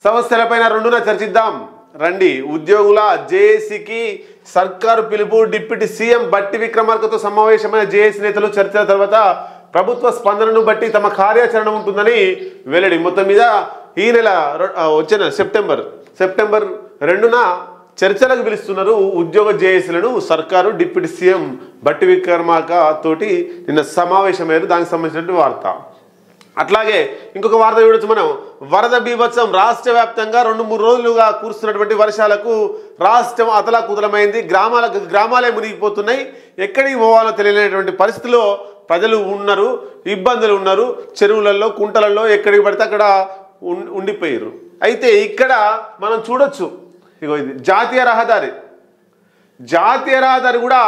సమస్యలపైన రెండున చర్చిద్దాం రండి. ఉద్యోగుల జేఏసీకి సర్కారు పిలుపు. డిప్యూటీ సీఎం బట్టి విక్రమార్కతో సమావేశమైన జేఏసీ నేతలు చర్చల తర్వాత ప్రభుత్వ స్పందనను బట్టి తమ కార్యాచరణ ఉంటుందని వెల్లడి. మొత్తం మీద ఈ నెల వచ్చిన సెప్టెంబర్ 2న చర్చలకు పిలుస్తున్నారు ఉద్యోగ జేఏసీలను సర్కారు. డిప్యూటీ సీఎం బట్టి విక్రమార్క తోటి నిన్న సమావేశమయ్యారు. దానికి సంబంధించినటువంటి వార్త. అట్లాగే ఇంకొక వార్త చూడొచ్చు మనం. వరద బీభత్సం. రాష్ట్ర వ్యాప్తంగా 2-3 రోజులుగా కురుస్తున్నటువంటి వర్షాలకు రాష్ట్రం అతలాకుతలమైంది. గ్రామాలే మునిగిపోతున్నాయి. ఎక్కడికి పోవాలో తెలియనటువంటి పరిస్థితిలో ప్రజలు ఉన్నారు, ఇబ్బందులు ఉన్నారు. చెరువులలో, కుంటలలో ఎక్కడికి పడితే అక్కడ ఉండిపోయారు. అయితే ఇక్కడ మనం చూడొచ్చు, ఇగో ఇది జాతీయ రహదారి కూడా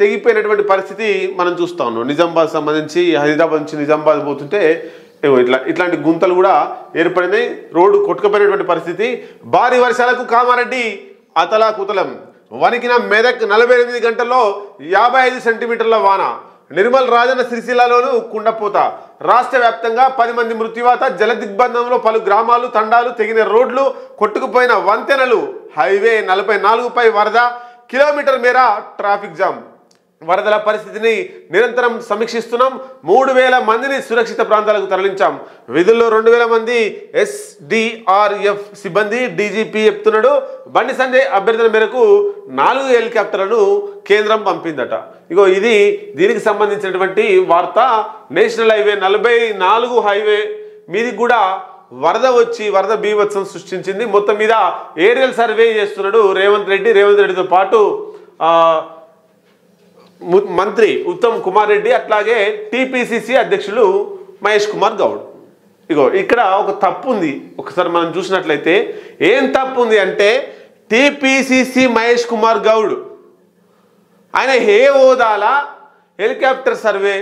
తెగిపోయినటువంటి పరిస్థితి మనం చూస్తూ ఉన్నాం. నిజామాబాద్ సంబంధించి హైదరాబాద్ నుంచి నిజామాబాద్ పోతుంటే ఇట్లాంటి గుంతలు కూడా ఏర్పడినాయి. రోడ్డు కొట్టుకుపోయినటువంటి పరిస్థితి. భారీ వర్షాలకు కామారెడ్డి అతలాకుతలం. వణికిన మెదక్. 48 గంటల్లో 55 సెంటీమీటర్ల వాన. నిర్మల్ రాజన్న సిరిసిల్లలోను కుండపోత. రాష్ట్ర వ్యాప్తంగా 10 మంది మృత్యువాత. జల దిగ్బంధంలో పలు గ్రామాలు, తండాలు, తెగిన రోడ్లు, కొట్టుకుపోయిన వంతెనలు. హైవే 44పై వరద. కిలోమీటర్ మేర ట్రాఫిక్ జామ్. వరదల పరిస్థితిని నిరంతరం సమీక్షిస్తున్నాం. 3000 మందిని సురక్షిత ప్రాంతాలకు తరలించాం. విధుల్లో 2000 మంది SDRF సిబ్బంది. డీజీపీ చెప్తున్నాడు. బండి సంజయ్ అభ్యర్థన మేరకు 4 హెలికాప్టర్లను కేంద్రం పంపిందట. ఇగో ఇది దీనికి సంబంధించినటువంటి వార్త. నేషనల్ హైవే 44 హైవే మీది కూడా వరద వచ్చి వరద బీభత్సం సృష్టించింది. మొత్తం మీద ఏరియల్ సర్వే చేస్తున్నాడు రేవంత్ రెడ్డితో పాటు మంత్రి ఉత్తమ్ కుమార్ రెడ్డి, అట్లాగే టీపీసీసీ అధ్యక్షులు మహేష్ కుమార్ గౌడ్. ఇగో ఇక్కడ ఒక తప్పు ఉంది. ఒకసారి మనం చూసినట్లయితే ఏం తప్పు ఉంది అంటే, టీపీసీసీ మహేష్ కుమార్ గౌడ్ ఆయన ఏ హోదాల హెలికాప్టర్ సర్వే,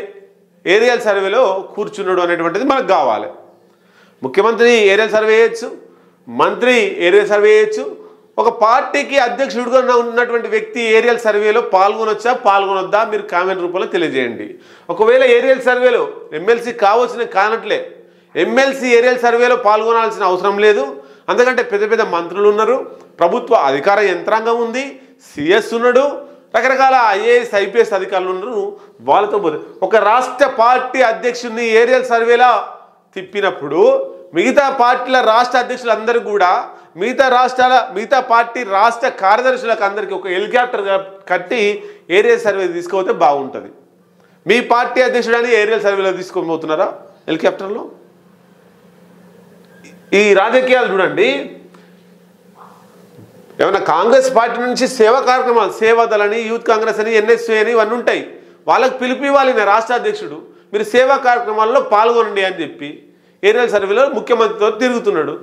ఏరియల్ సర్వేలో కూర్చున్నాడు అనేటువంటిది మనకు కావాలి. ముఖ్యమంత్రి ఏరియల్ సర్వే చేయొచ్చు, మంత్రి ఏరియల్ సర్వే చేయొచ్చు. ఒక పార్టీకి అధ్యక్షుడిగా ఉన్నటువంటి వ్యక్తి ఏరియల్ సర్వేలో పాల్గొనొద్దా మీరు కామెంట్ రూపంలో తెలియజేయండి. ఒకవేళ ఏరియల్ సర్వేలో ఎమ్మెల్సీ కానట్లే, ఎమ్మెల్సీ ఏరియల్ సర్వేలో పాల్గొనాల్సిన అవసరం లేదు. అందుకంటే పెద్ద మంత్రులు ఉన్నారు, ప్రభుత్వ అధికార యంత్రాంగం ఉంది, సిఎస్ ఉన్నాడు, రకరకాల ఐఏఎస్ ఐపీఎస్ అధికారులు ఉన్నారు. వాళ్ళతో పోతే ఒక రాష్ట్ర పార్టీ అధ్యక్షుడిని ఏరియల్ సర్వేలా తిప్పినప్పుడు మిగతా పార్టీల రాష్ట్ర అధ్యక్షులందరూ కూడా మిగతా పార్టీ రాష్ట్ర కార్యదర్శులకు అందరికీ ఒక హెలికాప్టర్ కట్టి ఏరియల్ సర్వే తీసుకుపోతే బాగుంటుంది. మీ పార్టీ అధ్యక్షుడని ఏరియల్ సర్వేలో తీసుకొని పోతున్నారా హెలికాప్టర్లో? ఈ రాజకీయాలు చూడండి. ఏమన్నా కాంగ్రెస్ పార్టీ నుంచి సేవా కార్యక్రమాలు, సేవాదళని, యూత్ కాంగ్రెస్ అని, ఎన్ఎస్యూ అని ఇవన్నీ ఉంటాయి. వాళ్ళకి పిలిపి ఇవ్వాలి రాష్ట్ర అధ్యక్షుడు. మీరు సేవా కార్యక్రమాల్లో పాల్గొనండి అని చెప్పి ఏరియల్ సర్వేలో ముఖ్యమంత్రితో తిరుగుతున్నాడు.